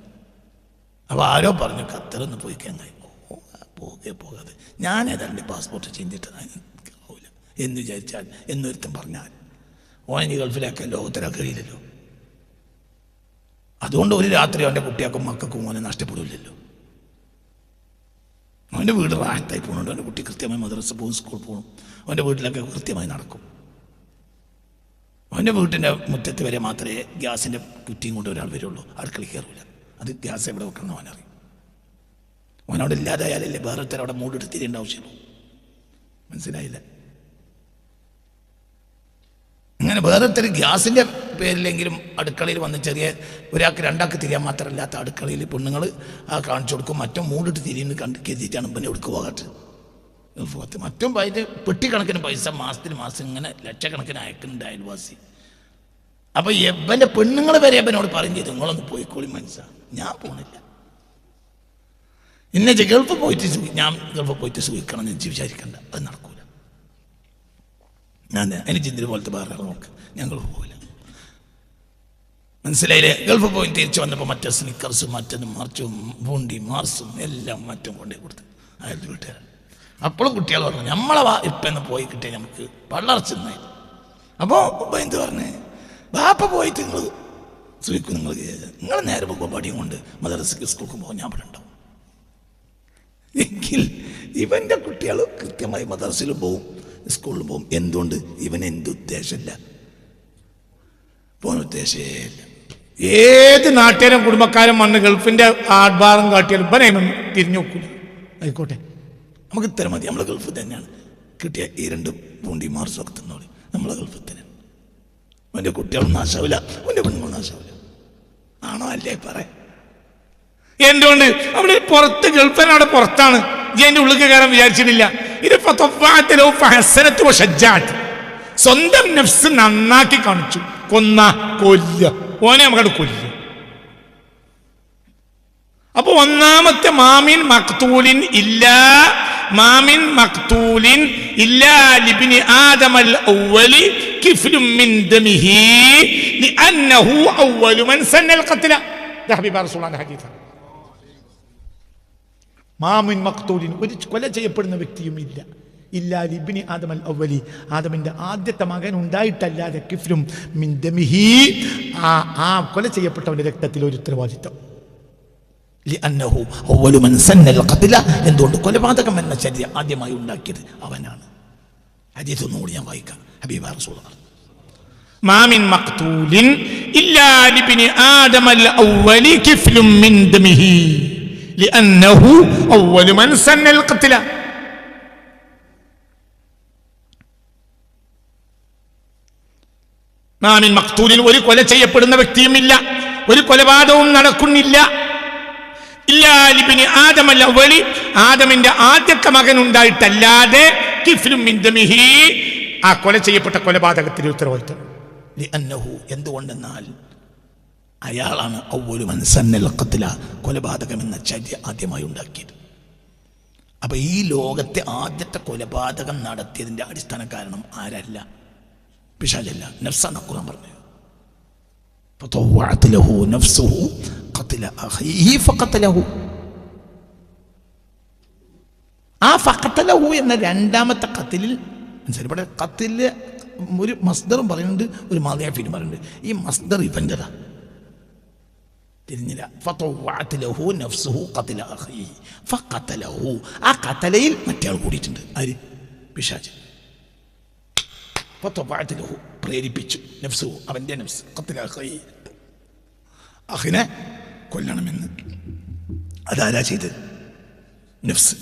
അപ്പോൾ ആരോ പറഞ്ഞു ഖത്തറിൽ നിന്ന് പോയി കഴിഞ്ഞാൽ പോകാതെ ഞാനേതാണ്ട് പാസ്പോർട്ട് ചെയ്തിട്ടാവില്ല എന്ന് വിചാരിച്ചാൽ എന്നൊരുത്തം പറഞ്ഞാൽ ഓനെ ഗൾഫിലാക്കാൻ ലോകത്തിലാക്കാൻ കഴിയില്ലല്ലോ. അതുകൊണ്ട് ഒരു രാത്രി അവൻ്റെ കുട്ടിയാക്കും മക്കൾക്കും ഓനെ നഷ്ടപ്പെടില്ലല്ലോ. അവൻ്റെ വീട് റാഹത്തായി പോകുന്നുണ്ട്. അവൻ്റെ കുട്ടി കൃത്യമായി മദ്രസ പോകും, സ്കൂൾ പോകും, അവൻ്റെ വീട്ടിലൊക്കെ കൃത്യമായി നടക്കും. അവൻ്റെ വീട്ടിൻ്റെ മുറ്റത്ത് വരെ മാത്രമേ ഗ്യാസിൻ്റെ കുറ്റിയും കൊണ്ട് ഒരാൾ വരുള്ളൂ. അടുക്കള കയറില്ല. അത് ഗ്യാസ് എവിടെ വെക്കണം അവനറിയും. അവനവിടെ ഇല്ലാതായാലല്ലേ വേറെ അവിടെ മൂടെടുത്തിരേണ്ട ആവശ്യമുള്ളൂ. മനസ്സിലായില്ല. അങ്ങനെ വേറെ ഒരു ഗ്യാസിൻ്റെ പേരിലെങ്കിലും അടുക്കളയിൽ വന്ന് ചെറിയ ഒരാൾക്ക് രണ്ടാൾക്ക് തിരിയാൻ മാത്രമല്ലാത്ത അടുക്കളയിൽ പെണ്ണുങ്ങൾ ആ കാണിച്ചു കൊടുക്കും, മറ്റും മൂടിട്ട് തിരിയുന്ന കണ്ട് കരുതിയിട്ടാണ് പിന്നെ എടുക്ക് പോകാട്ട്. മറ്റും അതിൻ്റെ പെട്ടിക്കണക്കിന് പൈസ മാസം ഇങ്ങനെ ലക്ഷക്കണക്കിന് അയക്കുന്നുണ്ട് അയൽവാസി. അപ്പോൾ എവൻ്റെ പെണ്ണുങ്ങൾ വരെ എവനോട് പറയും ചെയ്തു, നിങ്ങളൊന്ന് പോയിക്കോളി മനസ്സാ, ഞാൻ പോണില്ല. ഇന്നെ ഗൾഫ് പോയിട്ട് ഞാൻ ഗൾഫ് പോയിട്ട് സൂഹിക്കണം എന്ന് വിചാരിക്കണ്ട, അത് നടക്കൂല. ഞാൻ അതിന് ചിന്തിരി പോലത്തെ വേറെ നോക്ക്, ഞാൻ ഗൾഫ് പോകില്ല. മനസ്സിലായില്ലേ? ഗൾഫ് പോയി തിരിച്ചു വന്നപ്പോൾ മറ്റേ സ്നിക്കർസും മറ്റതും മറിച്ചും ബൂണ്ടിയും മാർസും എല്ലാം മറ്റും കൊണ്ടേ കൊടുത്ത് അയാളുടെ വീട്ടുകാരൻ. അപ്പോഴും കുട്ടികൾ പറഞ്ഞു, നമ്മളെ ഇപ്പം പോയി കിട്ടിയാൽ നമുക്ക് പള്ളർച്ചെന്നായി. അപ്പോൾ എന്ത് പറഞ്ഞേ, ബാപ്പ പോയിട്ട് നിങ്ങൾ സൂഹിക്കും, നിങ്ങൾ നേരെ പോകുമ്പോൾ പടിയും കൊണ്ട് മദ്രസയ്ക്ക് സ്കൂൾക്ക് പോകും, ഞാൻ ഇവിടെ ഉണ്ടാവും. എങ്കിൽ ഇവൻ്റെ കുട്ടികൾ കൃത്യമായി മദ്രസയിലും പോവും സ്കൂളിൽ പോകും. എന്തുകൊണ്ട്? ഇവന് എന്തുദ്ദേശമില്ല, പോകാൻ ഉദ്ദേശമില്ല. ഏത് നാട്ടുകാരും കുടുംബക്കാരും വന്ന് ഗൾഫിന്റെ ആഡ്ഭാരം കാട്ടിയാലും ഇവനൊന്നും തിരിഞ്ഞു നോക്കൂല. ആയിക്കോട്ടെ, നമുക്ക് ഇത്ര മതി, നമ്മളെ ഗൾഫിൽ തന്നെയാണ്. കിട്ടിയ ഈ 2 പൂണ്ടി മാർസൊക്കെ തന്നോളി, നമ്മളെ ഗൾഫിൽ തന്നെ. അവൻ്റെ കുട്ടികളും നാശാവില്ല, അവൻ്റെ പെണ്ണുങ്ങളും നാശാവില്ല. ആണോ അല്ലേ പറയാം? എന്തുകൊണ്ട്? അവിടെ പുറത്ത് ഗൾഫിനവിടെ പുറത്താണ്, ഇതിന്റെ ഉള്ളിൽ കയറാൻ വിചാരിച്ചിട്ടില്ല. ഇത് സ്വന്തം നഫ്സ് നന്നാക്കി കാണിച്ചു, കൊല്ല ഓനെ നമുക്കവിടെ കൊല്ല. അപ്പൊ ഒന്നാമത്തെ മാമിൻ മഖ്തൂലിൻ ഇല്ലാ ലിബ്നി ആദമൽ അവ്വലി കിഫ്ലുൻ മിൻ ദമിഹി ലിഅന്നഹു അവ്വലു മൻ സന്നൽ ഖത്ല. ഹബീബ റസൂലുള്ളാഹിന്റെ ഹദീസാണ്. മാമിൻ മഖ്തൂലിൻ, ഒരു കൊല ചെയ്യപ്പെടുന്ന വ്യക്തിയും ഇല്ല, ഇല്ലാ ലിബ്നി ആദമൽ അവ്വലി, ആദമിന്റെ ആദ്യത്തെ മകൻ ഉണ്ടായിട്ടല്ലാതെ കിഫ്ലും മിൻ ദമിഹി, ആ കൊല ചെയ്യപ്പെട്ടവന്റെ രക്തത്തിൽ ഒരു ഉത്തരവാദിത്വം. ലിഅന്നഹു അവ്വലു മൻ സന്നൽ ഖത്ല, എന്തുകൊണ്ട്? കൊലപാതകം എന്ന ചര്യ ആദ്യമായി ഉണ്ടാക്കിയത് അവനാണ്. ഹദീസ് ഒന്നുകൂടി ഞാൻ വായിക്കാം. ഹബീബ റസൂലുള്ളാഹി, മാമിൻ മഖ്തൂലിൻ ഇല്ലാ ലിബ്നി ആദമൽ അവ്വലി കിഫ്ലും മിൻ ദമിഹി ലിഅന്നഹു അവ്വലു മൻ സന്നൽ ഖത്ല. മാമിൻ മഖ്തൂലിൻ, ഒരു കൊല ചെയ്യപ്പെടുന്ന വ്യക്തിയുമില്ല, ഒരു കൊലപാതകവും നടക്കുന്നില്ല. ഇല്ലാ ലിബ്നി ആദമൽ അവ്വലി, ആദമിന്റെ ആദ്യത്തെ മകൻ ഉണ്ടായിട്ടല്ലാതെ കിഫ്ലും മിൻ ദമിഹി, ആ കൊല ചെയ്യപ്പെട്ട കൊലപാതകത്തിന്റെ ഉത്തരവാദിത്വം. ലിഅന്നഹു, എന്തുകൊണ്ടെന്നാൽ അയാളാണ് അവ്വലു മൻ സന്നൽ ഖത്ല, കൊലപാതകം എന്ന ചര്യ ആദ്യമായി ഉണ്ടാക്കിയത്. അപ്പൊ ഈ ലോകത്തെ ആദ്യത്തെ കൊലപാതകം നടത്തിയതിന്റെ അടിസ്ഥാന കാരണം ആരല്ല? പിശാചല്ല, നഫ്സാണ്. ഖുർആൻ പറഞ്ഞു, ഫതവഅത് ലഹു നഫ്സുഹു ഖത്ല അഖീഹി ഫഖതലഹു. ആ ഫഖതലഹു എന്ന രണ്ടാമത്തെ ഖത്ലിൽ ഇവിടെ ഖത്ലിലെ ഒരു മസ്ദറും പറയുന്നുണ്ട്, ഒരു മാദിയ ഫീലും പറയുന്നുണ്ട്. ഈ മസ്ദർ ഇവൻ്റെതാ, തിരിഞ്ഞില്ല. ഫതവഅത് ലഹു നഫ്സുഹു ഖത്ല അഖീഹി ഫഖതലഹു, ആ ഖതലയിൽ മറ്റേയാൾ കൂടിയിട്ടുണ്ട്. ആര്? പിശാച്. ഫതവഅത് ലഹു, പ്രേരിപ്പിച്ചു, നഫ്സുഹു, അവൻ്റെ നഫ്സ്, ഖത്ല അഖീഹി, അഖിനെ കൊല്ലണമെന്ന്. അതാരാ ചെയ്തത്? നഫ്സ്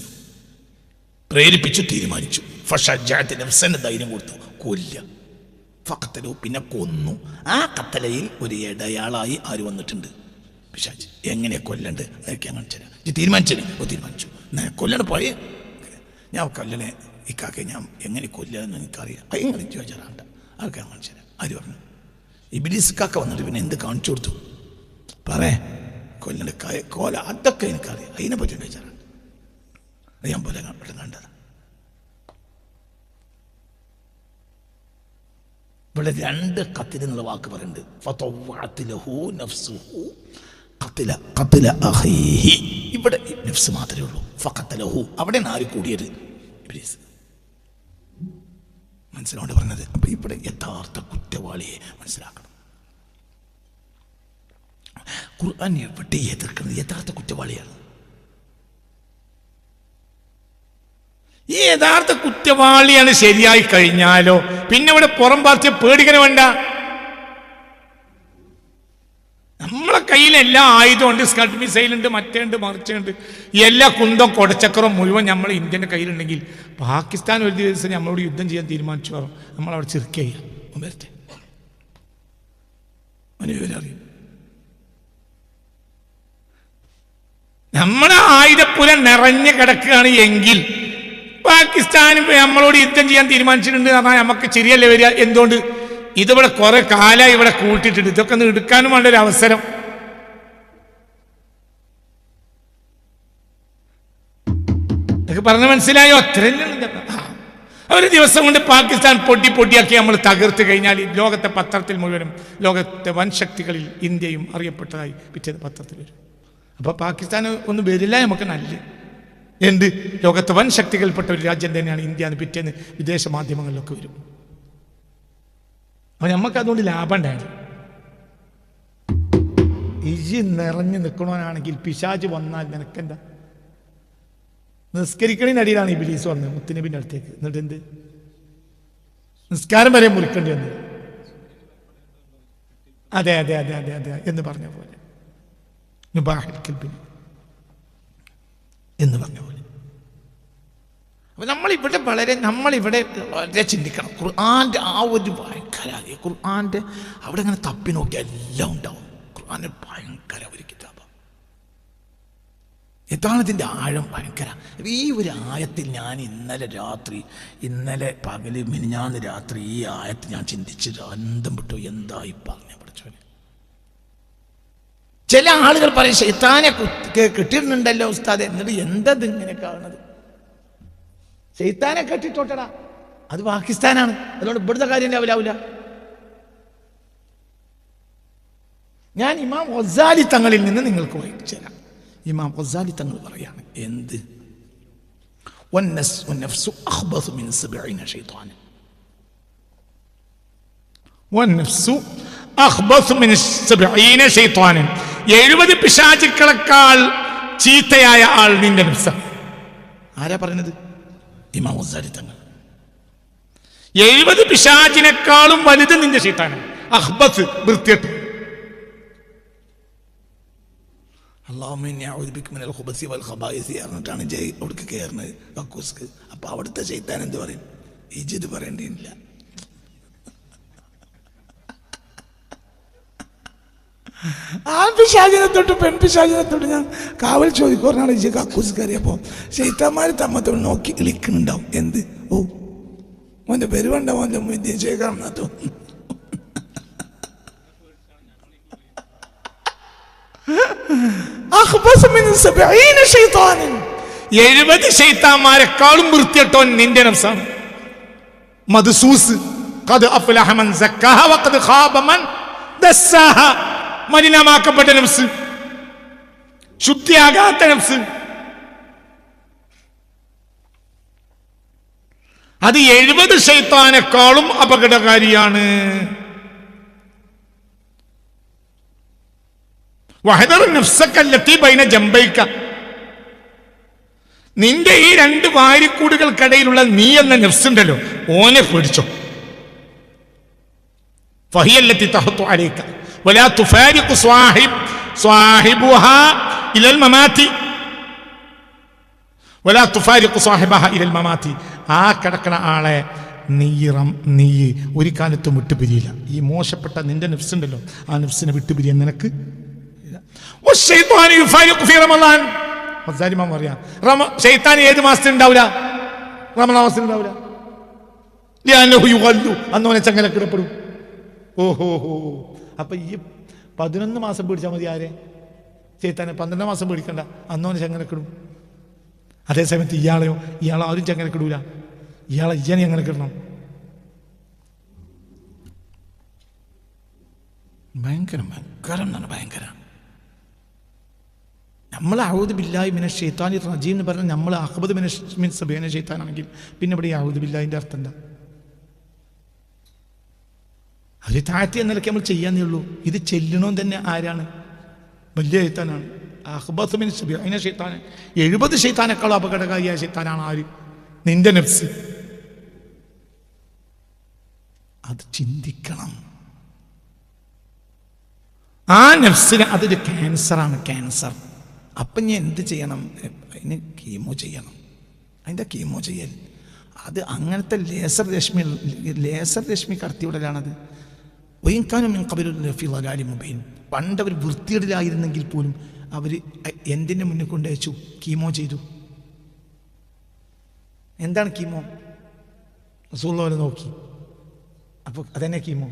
പ്രേരിപ്പിച്ചു, തീരുമാനിച്ചു. ഫശജഅത് നഫ്സന് ധൈര്യം കൊടുത്തു, കൊല്ല. ഫഖതലഹു, പിന്നെ കൊന്നു. ആ ഖത്ലയിൽ ഒരു ഇടയാളായി ആര് വന്നിട്ടുണ്ട്? പിശാച്. എങ്ങനെ കൊല്ലണ്ട് അതൊക്കെ ഞാൻ കാണിച്ചു തരാം. തീരുമാനിച്ചു കൊല്ലണ പോയ ഞാൻ കൊല്ലണേ ഇക്കാക്കെ, ഞാൻ എങ്ങനെ കൊല്ലാന്ന് എനിക്കറിയാം, എങ്ങനെ ചോദിച്ചാറാണ്ട, അതൊക്കെ ഞാൻ കാണിച്ചു തരാം. ആര് പറഞ്ഞു? ഇബ്ലീസ് കാക്ക വന്നിട്ട് പിന്നെ എന്ത് കാണിച്ചു കൊടുത്തു? പറയേ, കൊല്ലണ കോല, അതൊക്കെ എനിക്കറിയാം, അതിനെ പറ്റി ചോദിച്ചാറുണ്ട്. അത് ഞാൻ പോലെ കണ്ടത്. ഇവിടെ 2 ഖത്ല എന്നുള്ള വാക്ക് പറയുന്നുണ്ട്. ഫതവഅത് ലഹു നഫ്സുഹു ഖത്ല അഖീഹി, ഇവിടെ നഫ്സ് മാത്രമേ ഉള്ളൂ. ഫഖതലഹു, അവിടെ ആര് കൂടിയത്? ഇബ്ലീസ്. മനസ്സിലോണ്ട് പറഞ്ഞത്. അപ്പൊ ഇവിടെ യഥാർത്ഥ കുറ്റവാളിയെ മനസ്സിലാക്കണം. ഖുർആൻ എവിടെ എതിർക്കുന്നത് യഥാർത്ഥ കുറ്റവാളിയാണ്. ഈ യഥാർത്ഥ കുറ്റവാളിയാണ് ശരിയായി കഴിഞ്ഞാലോ പിന്നെ ഇവിടെ പുറം പാർട്ടിയെ പേടിക്കണ വേണ്ട. നമ്മളെ കയ്യിൽ കയ്യിലെല്ലാം ആയുധമുണ്ട്, സ്കഡ് മിസൈലുണ്ട്, മറ്റേണ്ട് മറിച്ചുണ്ട്, എല്ലാ കുന്തം കൊടച്ചക്രം മുഴുവൻ നമ്മൾ ഇന്ത്യൻ്റെ കയ്യിലുണ്ടെങ്കിൽ പാകിസ്ഥാൻ ഒരു ദിവസം നമ്മളോട് യുദ്ധം ചെയ്യാൻ തീരുമാനിച്ചു പറയും, നമ്മളവിടെ ചെറുക്കുക ചെയ്യാം. വരട്ടെ, അറിയും. നമ്മുടെ ആയുധപ്പുര നിറഞ്ഞു കിടക്കുകയാണ് എങ്കിൽ പാകിസ്ഥാൻ നമ്മളോട് യുദ്ധം ചെയ്യാൻ തീരുമാനിച്ചിട്ടുണ്ട് പറഞ്ഞാൽ നമുക്ക് ശരിയല്ലേ വരിക? എന്തുകൊണ്ട്? ഇതിവിടെ കുറെ കാലമായി ഇവിടെ കൂട്ടിയിട്ടുണ്ട്, ഇതൊക്കെ ഒന്ന് എടുക്കാനും വേണ്ട ഒരു അവസരം. ഇതൊക്കെ പറഞ്ഞ മനസ്സിലായോ? അത്രയല്ലേ. ഒരു ദിവസം കൊണ്ട് പാകിസ്ഥാൻ പൊട്ടിയാക്കി നമ്മൾ തകർത്ത് കഴിഞ്ഞാൽ ലോകത്തെ പത്രത്തിൽ മുഴുവനും ലോകത്തെ വൻശക്തികളിൽ ഇന്ത്യയും അറിയപ്പെട്ടതായി പിറ്റേന്ന് പത്രത്തിൽ വരും. അപ്പോൾ പാകിസ്ഥാൻ ഒന്നും വരില്ല നമുക്ക് നല്ല. എന്ത്? ലോകത്തെ വൻ ശക്തികൾപ്പെട്ട ഒരു രാജ്യം തന്നെയാണ് ഇന്ത്യ എന്ന് പിറ്റേന്ന് വിദേശ മാധ്യമങ്ങളിലൊക്കെ വരും. അപ്പോൾ നമുക്കതുകൊണ്ട് ലാഭം ഉണ്ടായത്. ഇജി നിറഞ്ഞു നിൽക്കണവനാണെങ്കിൽ പിശാച് വന്നാൽ നിനക്കെന്താ? നിസ്കരിക്കണിനടിയിലാണ് ഇബ്ലീസ് വന്നത് മുത്തുനബിൻ്റെ അടുത്തേക്ക്. എന്നിട്ട് എന്ത്? നിസ്കാരം വരെ മുറിക്കേണ്ടി വന്നത്. അതെ അതെ അതെ അതെ അതെ എന്ന് പറഞ്ഞ പോലെ, എന്ന് പറഞ്ഞ പോലെ. അപ്പൊ നമ്മളിവിടെ വളരെ ചിന്തിക്കണം. ഖുർആന്റെ ആ ഒരു ഭയങ്കര, ഖുർആന്റെ അവിടെ ഇങ്ങനെ തപ്പി നോക്കിയാൽ എല്ലാം ഉണ്ടാവും. ഖുർആന്റെ ഭയങ്കര ഒരു കിതാബ്. എന്താണ് ഇതിൻ്റെ ആഴം? ഭയങ്കര. ഈ ഒരു ആയത്തിൽ ഞാൻ ഇന്നലെ പകല് മിനിഞ്ഞാന്ന് രാത്രി ഈ ആയത്തിൽ ഞാൻ ചിന്തിച്ചത് അന്തം വിട്ടു. എന്തായി പറഞ്ഞു പഠിച്ചവന്? ചില ആളുകൾ പറയും ശൈത്താനെ കിട്ടിയിരുന്നുണ്ടല്ലോ ഉസ്താദെ. എന്നിട്ട് എന്തത് ഇങ്ങനെ കാണുന്നത്? ശൈത്താനെ കെട്ടിട്ടോട്ടടാ, അത് പാകിസ്ഥാനാണ്, അതുകൊണ്ട് ഇവിടുത്തെ കാര്യം രാവിലാവില്ല. ഞാൻ ഇമാം ഗസാലി തങ്ങളിൽ നിന്ന് നിങ്ങൾക്ക് വായിച്ചു തരാം. ഇമാം ഗസാലി തങ്ങൾ പറയാണ്, എന്ത്? വന്നഫ്സു അഖ്ബസു മിൻ 70 ശൈത്താന. വന്നഫ്സു അഖ്ബസു മിൻ 70 ശൈത്താന. 70 പിശാചുക്കളെക്കാൾ ചീത്തയായ ആൾ നിന്റെ നഫ്സാണ്. ആരാ പറയുന്നത്? ഇമാം ഗസാലി തങ്ങൾ. 70 പിശാചിനേക്കാളും വലുത് നിന്റെ ശൈത്താനാണ്. അഖ്ബസ്, വൃത്തികെട്ട. എന്നിട്ടാണ് അവിടേക്ക് കയറുന്നത് കക്കൂസ്ക്ക്. അപ്പൊ അവിടുത്തെ ശൈത്താൻ എന്ത് പറയും? ഇജിത് പറയേണ്ടിയില്ല. ആൺപിശാചിനെ തൊട്ട് പെൺപിശാചിനെ തൊട്ട് ഞാൻ കാവൽ ചോദിക്കും. പറഞ്ഞാൽ ഇജ് കക്കൂസ് കയറിയപ്പോ ശൈത്താന്മാർ തമ്മത്തോട് നോക്കി കളിക്കുന്നുണ്ടാവും. എന്ത്? ഓ മോന്റെ പെരുവണ്ട മോന്റെ മുദ്യ ചെയ്യണം തോന്നുന്നു. 70 ശൈത്താന്മാരെക്കാളും വൃത്തികെട്ടവൻ നിന്റെ നഫ്സാണ്. മദ്സൂസ്, ഖദ് അഫ്ലഹ മൻ സക്കാഹ വഖദ് ഖാബ മൻ ദസ്സാഹ. മലിനമാക്കപ്പെട്ട നഫ്സ്, ശുദ്ധിയാകാത്ത നഫ്സ്, അത് 70 ശൈത്താനേക്കാളും അപകടകാരിയാണ്. വഹദർ നഫ്സക അല്ലതി ബൈന ജംബൈക. നിന്റെ ഈ 2 വാരിക്കൂടുകൾക്കിടയിലുള്ള നീ എന്ന നഫ്സുണ്ടല്ലോ, ഓനെ പേടിച്ചോ. ഫഹിയല്ലതി തഹത്തു അലൈക വലാ തുഫാരിഖു സ്വാഹിബുഹാ ഇലൽ മമാതി വലാ തുഫാരിഖു സ്വാഹിബഹാ ഇലൽ മമാതി. ആ കിടക്കണ ആളെ നീ ഒരു കാലത്തും വിട്ടുപിരിയില്ല. ഈ മോശപ്പെട്ട നിന്റെ നഫ്സുണ്ടല്ലോ, ആ നഫ്സിനെ വിട്ടുപിരിയാൻ നിനക്ക്. ശൈത്താൻ ഏത് മാസത്തിൽ ഉണ്ടാവില്ല? റമളാൻ മാസത്തിൽ ഉണ്ടാവില്ല. അന്നോനെ ചങ്ങലക്കിടപ്പെടും. ഓഹോ. അപ്പൊ ഈ 11 മാസം പിടിച്ചാൽ മതി. ആരെ? ശൈത്താനെ 12 മാസം പിടിക്കണ്ട, അന്നോനെ ചങ്ങലക്കിടും. അതേസമയത്ത് ഇയാളെ ആരും ചങ്ങലക്കിടൂല. ഇയാളെ എങ്ങനെ കിടണം? ഭയങ്കരം എന്നാണ് ഭയങ്കര. നമ്മൾ അഊദു ബില്ലാഹി മിനശ് ശൈത്താനിർ റജീം എന്ന് പറഞ്ഞാൽ നമ്മൾ അഖ്ബദ് മിൻ 70 ശൈത്താനാണെങ്കിൽ പിന്നെ ഇവിടെ അഊദു ബില്ലാഹിന്റെ അർത്ഥം എന്താ? ഒരു താഴ്ത്തി എന്ന നിലയ്ക്ക് നമ്മൾ ചെയ്യാന്നേ ഉള്ളൂ. ഇത് ചെല്ലണോ തന്നെ ആരാണ്? വലിയ ശൈത്താനാണ്. അഖ്ബദ് മിൻ 70 ശൈത്താൻ. 70 ശൈത്താനേക്കാളും അപകടകാരിയായ ശൈത്താനാണ് ആര്? നിന്റെ നഫ്സ്. അത് ചിന്തിക്കണം. ആ നഫ്സിന് അതൊരു ക്യാൻസറാണ്, ക്യാൻസർ. അപ്പം ഞാൻ എന്ത് ചെയ്യണം? അതിന് കീമോ ചെയ്യണം. അതിൻ്റെ കീമോ ചെയ്യൽ അത് അങ്ങനത്തെ ലേസർ രശ്മി കടത്തിവിടലാണത്. ഒയിൻകാനും മുബീൻ. പണ്ടവർ വൃത്തിയിടലായിരുന്നെങ്കിൽ പോലും അവർ എന്തിൻ്റെ മുന്നിൽ കൊണ്ടയച്ചു? കീമോ ചെയ്തു. എന്താണ് കീമോ? റസൂലുള്ളാഹി നോക്കി. അപ്പോൾ അതെന്നെ കീമോ.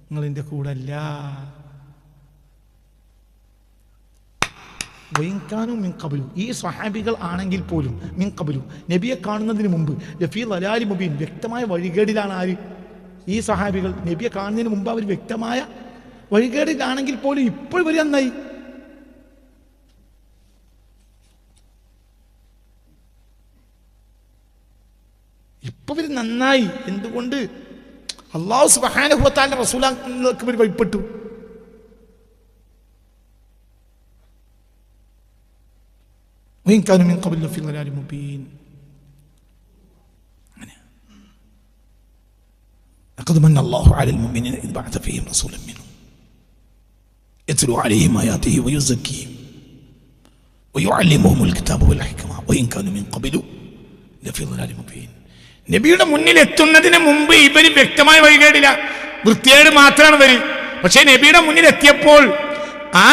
നിങ്ങളെൻ്റെ കൂടെ അല്ല. വൈൻകാനും മിൻ ഖബലു, ഈ സ്വഹാബികൾ ആണെങ്കിൽ പോലും മിൻ ഖബലു, നബിയെ കാണുന്നതിന് മുമ്പ് ലഫീ ളലാലി മുബീൻ, വ്യക്തമായ വഴികേടിലാണ് ആര്? ഈ സ്വഹാബികൾ. നബിയെ കാണുന്നതിന് മുമ്പ് അവർ വ്യക്തമായ വഴികേടിലാണെങ്കിൽ പോലും ഇപ്പോൾ വരെ നന്നായി. ഇപ്പൊ ഇവർ നന്നായി. എന്തുകൊണ്ട്? അല്ലാഹു സുബ്ഹാനഹു വ തആല റസൂലുള്ളാഹിക്ക് ഇവർ വഴിപ്പെട്ടു. وإن كانوا من قبل لفي ضلال مبين. لقد من الله على المؤمنين إذ بعث فيهم رسولا منهم يتلو عليهم آياته ويزكيهم ويعلمهم الكتاب والحكمة وإن كانوا من قبل لفي ضلال مبين. നബിയുടെ മുന്നിൽ എത്തുന്നതിന് മുമ്പ് ഇവർ വ്യക്തമായ വഴികേടില്ല, വൃത്തിയേട് മാത്രമാണ് ഇവർ. പക്ഷേ നബിയുടെ മുന്നിൽ എത്തിയപ്പോൾ ആ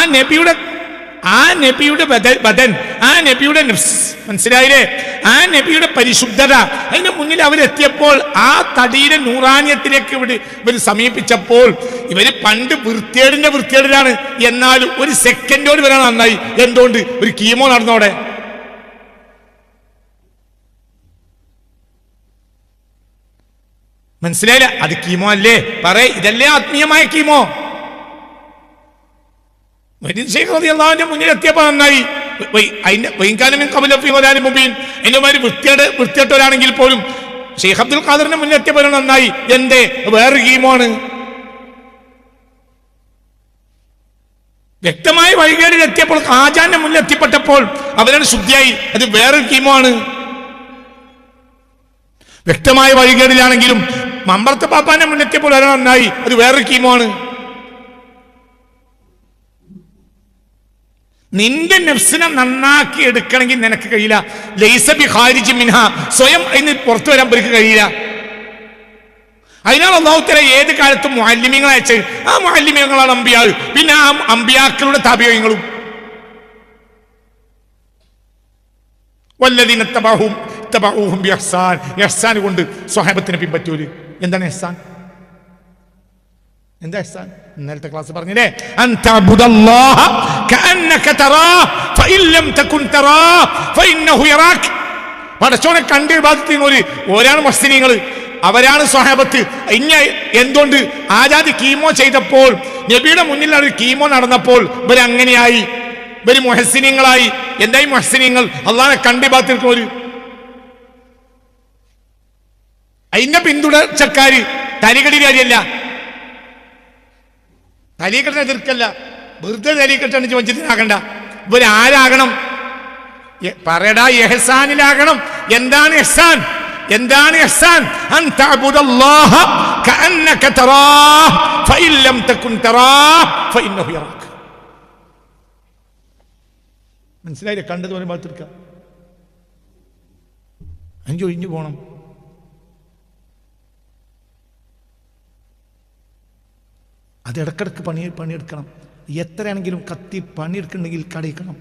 നബിയുടെ ബദൻ, ആ നബിയുടെ നഫ്സ്, മനസ്സിലായില്ലേ? ആ നബിയുടെ പരിശുദ്ധത, അതിന്റെ മുന്നിൽ അവരെത്തിയപ്പോൾ ആ തടിയുടെ നൂറാനിയത്തിലേക്ക് ഇവർ സമീപിച്ചപ്പോൾ ഇവര് പണ്ട് വൃത്തിയേടിലാണ്. എന്നാലും ഒരു സെക്കൻഡോട് വരാൻ നന്നായി. എന്തുകൊണ്ട്? ഒരു കീമോ നടന്നോടെ. മനസ്സിലായില്ല? അത് കീമോ അല്ലേ? ഇതല്ലേ ആത്മീയമായ കീമോ? മുന്നിലെത്തിയപ്പോ നന്നായി. വൃത്തിയട്ടവരാണെങ്കിൽ പോലും ഷെയ്ഖ് അബ്ദുൽ ഖാദറിന്റെ മുന്നിലെത്തിയപ്പോൾ നന്നായി. എന്തേ? വേറൊരു കീമോണ്. വ്യക്തമായ വഴികേടിലെത്തിയപ്പോൾ ഖാജാന്റെ മുന്നിലെത്തിപ്പെട്ടപ്പോൾ അവരാണ് ശുദ്ധിയായി. അത് വേറൊരു കീമോ ആണ്. വ്യക്തമായ വഴികേടിലാണെങ്കിലും മമ്പർത്ത് പാപ്പാന്റെ മുന്നിലെത്തിയപ്പോൾ അവരാണ് നന്നായി. അത് വേറൊരു കീമോ ആണ്. നിന്റെ നഫ്സിനെ നന്നാക്കി എടുക്കണമെങ്കിൽ നിനക്ക് കഴിയില്ല. ലൈസ ബി ഖാരിജി മിൻഹ, സ്വയം അതിന് പുറത്തു വരാൻ അവർക്ക് കഴിയില്ല. അതിനാണ് അല്ലാഹു തആല ഏത് കാലത്തും മുഅല്ലിമീങ്ങളെ അയച്ചത്. ആ മുഅല്ലിമീങ്ങളാണ് അമ്പിയാ. പിന്നെ ആ അമ്പിയാക്കളുടെ താബിഈങ്ങളും വല്ലദീന തബഊഹും ബിഇഹ്സാൻ, ഇഹ്സാൻ കൊണ്ട് സ്വഹാബത്തിനെ പിൻപറ്റിയോര്. എന്താണ് ഇഹ്സാൻ? എന്താ ഇഹ്സാൻ? ഇന്നലത്തെ ക്ലാസ് പറഞ്ഞില്ലേ? അൻതഅബുദല്ലാഹ കഅന്നക തറാഹ് ഫഇൻ ലം തകുൻ തറാഹ് ഫഇന്നഹു യറാക്. പടച്ചോനെ കണ്ട് ഇബാദത്ത് ചെയ്യുന്ന ഒരാണ് മുഹ്സിനീങ്ങൾ, അവരാണ് സ്വഹാബത്ത്. എന്തുകൊണ്ട്? ആജാദ് കീമോ ചെയ്തപ്പോൾ, നബിയുടെ മുന്നിൽ ഒരു കീമോ നടന്നപ്പോൾ ഇവരങ്ങനെയായി, ഇവര് മുഹ്സിനീങ്ങളായി. എന്തായി മുഹ്സിനീങ്ങൾ? അള്ളാഹനെ കണ്ട് ഇബാദത്ത് ചെയ്യുന്നവര്. അതിന്റെ പിന്തുടർച്ചക്കാര് തലികടികാരിയല്ല, തലീക്കെട്ടിനെ എതിർക്കല്ല, വെറുതെ തലീക്കെട്ടാണ് ചോദിച്ചിട്ടാകണ്ട. ഇവരാരാകണം? പറയടാ, ഇഹ്സാനിലാകണം. എന്താണ് ഇഹ്സാൻ? എന്താണ് ഇഹ്സാൻ? അൻ തഅബുദല്ലാഹ കഅന്നക തറാഹ് ഫഇൻ ലം തകുൻ തറാഹ് ഫഇന്നഹു യറാക്. മനസ്സിലായില്ലേ? കണ്ടതുപോലെ ഭാഗത്തെടുക്കുക. അഞ്ച് ഒഴിഞ്ഞു പോകണം. അത് ഇടക്കിടക്ക് പണിയെടുക്കണം. എത്രയാണെങ്കിലും കത്തി പണിയെടുക്കണമെങ്കിൽ കടയിക്കണം.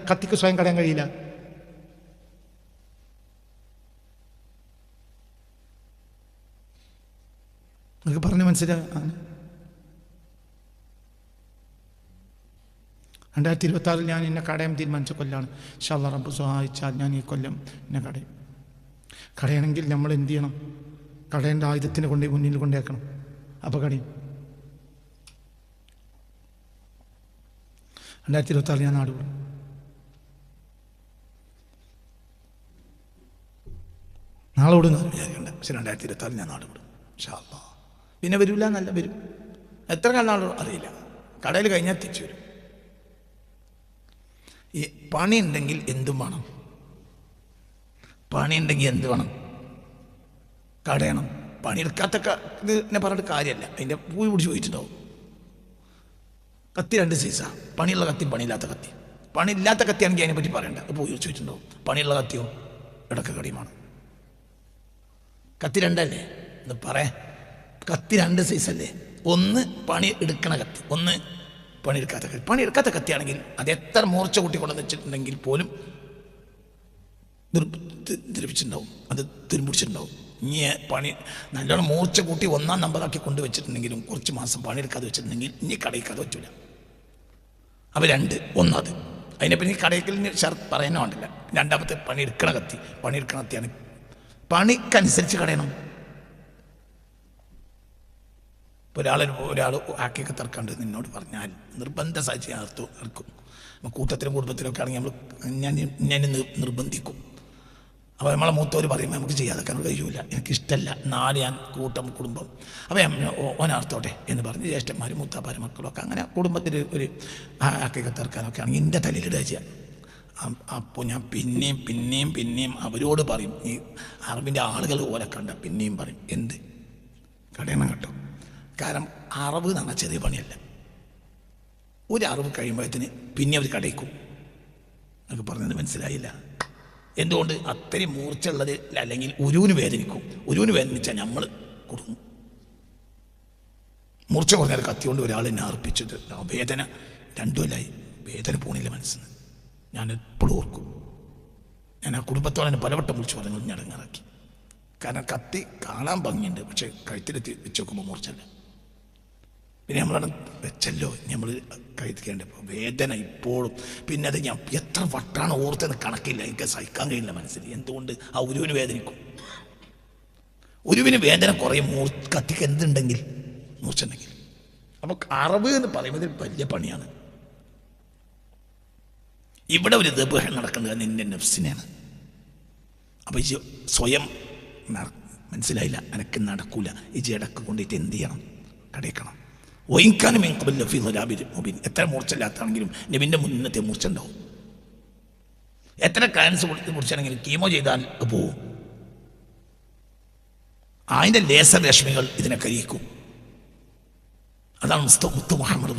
കത്തിക്ക് സ്വയം കടയാൻ കഴിയില്ല. നിങ്ങൾക്ക് പറഞ്ഞ് മനസ്സിലാകാൻ. 2026 ഞാൻ എന്നെ കടയാൻ തീരുമാനിച്ച കൊല്ലാണ്. ഇൻഷാ അല്ലാഹ് റബ്ബ് സഹായിച്ചാൽ ഞാൻ ഈ കൊല്ലം എന്നെ കടയണമെങ്കിൽ നമ്മൾ എന്ത് ചെയ്യണം? കടയേണ്ട ആയുധത്തിനെ കൊണ്ട് മുന്നിൽ കൊണ്ടേക്കണം. അപ്പോൾ കടയും. 2026 ഞാൻ നാട് വിടും. നാളെ വിടുന്ന വിചാരിക്കണ്ട. പക്ഷെ 2026 ഞാൻ നാട് വിടും ഇൻഷാ അല്ലാഹ്. പിന്നെ വരില്ല, നല്ല വരും. എത്ര കാലം അറിയില്ല. കടയിൽ കഴിഞ്ഞാൽ തിരിച്ചു വരും. ഈ പണി ഉണ്ടെങ്കിൽ എന്തും വേണം. പണിയുണ്ടെങ്കിൽ എന്ത് വേണം? കടയണം. പണിയെടുക്കാത്ത ഇതിനെ പറഞ്ഞിട്ട് കാര്യമല്ല. അതിൻ്റെ പൂയി പിടിച്ച് പോയിട്ടുണ്ടാവും. കത്തി 2 സൈസാണ്. പണിയുള്ള കത്തിയും പണിയില്ലാത്ത കത്തി. പണിയില്ലാത്ത കത്തിയാണെങ്കിൽ അതിനെപ്പറ്റി പറയണ്ട, അപ്പോൾ ചോദിച്ചിട്ടുണ്ടാവും. പണിയുള്ള കത്തിയോ ഇടക്ക് കടിയുമാണ്. കത്തി 2 അല്ലേ എന്ന് പറയാം. കത്തി 2 സൈസല്ലേ, ഒന്ന് പണി എടുക്കണ കത്തി, ഒന്ന് പണിയെടുക്കാത്ത കത്തി. പണിയെടുക്കാത്ത കത്തിയാണെങ്കിൽ അത് എത്ര മൂർച്ച കൂട്ടി കൊണ്ടുവന്ന് വെച്ചിട്ടുണ്ടെങ്കിൽ പോലും ദ്രവിച്ചിട്ടുണ്ടാവും, അത് തിരുമ്പിടിച്ചിട്ടുണ്ടാവും. ഇനി പണി നല്ലോണം മൂർച്ച കൂട്ടി 1-ാം നമ്പറാക്കി കൊണ്ടുവച്ചിട്ടുണ്ടെങ്കിലും കുറച്ച് മാസം പണിയെടുക്കാതെ വെച്ചിട്ടുണ്ടെങ്കിൽ ഇനി കടയിക്കാതെ വെച്ചില്ല. അപ്പോൾ 2 ഒന്നത് അതിനെപ്പറ്റി കടയിക്കലിന് പറയാനോ ഉണ്ടല്ല. രണ്ടാമത്തെ പണിയെടുക്കണ കത്തി, പണിയെടുക്കണ കത്തിയാണ്. പണിക്കനുസരിച്ച് കടയണം. ഇപ്പോൾ ഒരാൾ ആക്കിയൊക്കെ തർക്കണ്ട് നിന്നോട് പറഞ്ഞാൽ നിർബന്ധ സാഹചര്യം ഇറക്കും. കൂട്ടത്തിലും കുടുംബത്തിലൊക്കെ ആണെങ്കിൽ ഞാൻ നിർബന്ധിക്കും. അപ്പോൾ നമ്മളെ മൂത്തവർ പറയുമ്പോൾ നമുക്ക് ചെയ്യാതൊക്കെ കഴിയൂല, എനിക്കിഷ്ടമല്ല, നാല് ഞാൻ കുടുംബം, അപ്പോൾ ഓനാർത്തോട്ടെ എന്ന് പറഞ്ഞ് ജ്യേഷ്ഠന്മാരും മൂത്താപ്പാരും മക്കളൊക്കെ അങ്ങനെ കുടുംബത്തിൽ ഒരു ആക്കിയൊക്കെ തർക്കാനൊക്കെ ആണെങ്കിൽ എൻ്റെ തലയിലിടുക ചെയ്യാം. അപ്പോൾ ഞാൻ പിന്നെയും അവരോട് പറയും. ഈ അറിവിൻ്റെ ആളുകൾ പോലെ കണ്ട പിന്നെയും പറയും, എന്ത് കടയണം കേട്ടോ. കാരണം അറിവ് എന്ന് പറഞ്ഞാൽ ചെറിയ പണിയല്ല. ഒരു അറിവ് കഴിയുമ്പോഴത്തേന് പിന്നെ അവർ കടയിക്കും. എന്നൊക്കെ പറഞ്ഞത് മനസ്സിലായില്ല. എന്തുകൊണ്ട്? അത്രയും മൂർച്ചയുള്ളത്. അല്ലെങ്കിൽ ഉരുവിന് വേദനിക്കും. ഉരുവിന് വേദനിച്ചാൽ നമ്മൾ കൊടുക്കും. മൂർച്ച കുറഞ്ഞാൽ കത്തിക്കൊണ്ട് ഒരാൾ എന്നെ അർപ്പിച്ചത് വേദന 2 കൊല്ലമായി. വേദന പോണില്ല മനസ്സിന്. ഞാൻ എപ്പോഴും ഓർക്കും. ഞാൻ ആ കുടുംബത്തോടെ പലവട്ടം വിളിച്ച് പറഞ്ഞു ഞാൻ ഇറങ്ങാറാക്കി. കാരണം കത്തി കാണാൻ ഭംഗിയുണ്ട്, പക്ഷെ കഴുത്തിലെത്തി വെച്ച് നോക്കുമ്പോൾ മൂർച്ചല്ല. പിന്നെ നമ്മളാണ് വെച്ചല്ലോ നമ്മൾ കഴിക്കേണ്ടപ്പോൾ വേദന ഇപ്പോഴും. പിന്നെ അത് ഞാൻ എത്ര വട്ടാണ് ഓർത്തെന്ന് കണക്കില്ല, എനിക്ക് സഹിക്കാൻ കഴിയില്ല മനസ്സിൽ. എന്തുകൊണ്ട്? ആ ഉരുവിന് വേദനിക്കും. ഉരുവിന് വേദന കുറയും കത്തിക്ക് എന്തുണ്ടെങ്കിൽ, മൂർച്ചുണ്ടെങ്കിൽ. അപ്പോൾ അറിവ് എന്ന് പറയുന്നത് വലിയ പണിയാണ്. ഇവിടെ ഒരു ദബഹ് നടക്കുന്നത് നിന്റെ നഫ്സിനെയാണ്. അപ്പോൾ ഈ സ്വയം മനസ്സിലായില്ല, എനക്ക് നടക്കൂല, ഈ ഇടക്ക് കൊണ്ടിട്ട് എന്ത് ചെയ്യണം? കടയിക്കണം. ഒയിക്കാനും എത്ര മൂർച്ചയില്ലാത്താണെങ്കിലും നബിൻ്റെ മുന്നത്തെ മൂർച്ച ഉണ്ടാവും. എത്ര ക്യാൻസർ മുറിച്ചാണെങ്കിലും കീമോ ചെയ്താൽ പോവും. അതിൻ്റെ ലേസർ രശ്മികൾ ഇതിനെ കരിയിക്കും. അതാണ് മുത്ത് മുഹമ്മദ്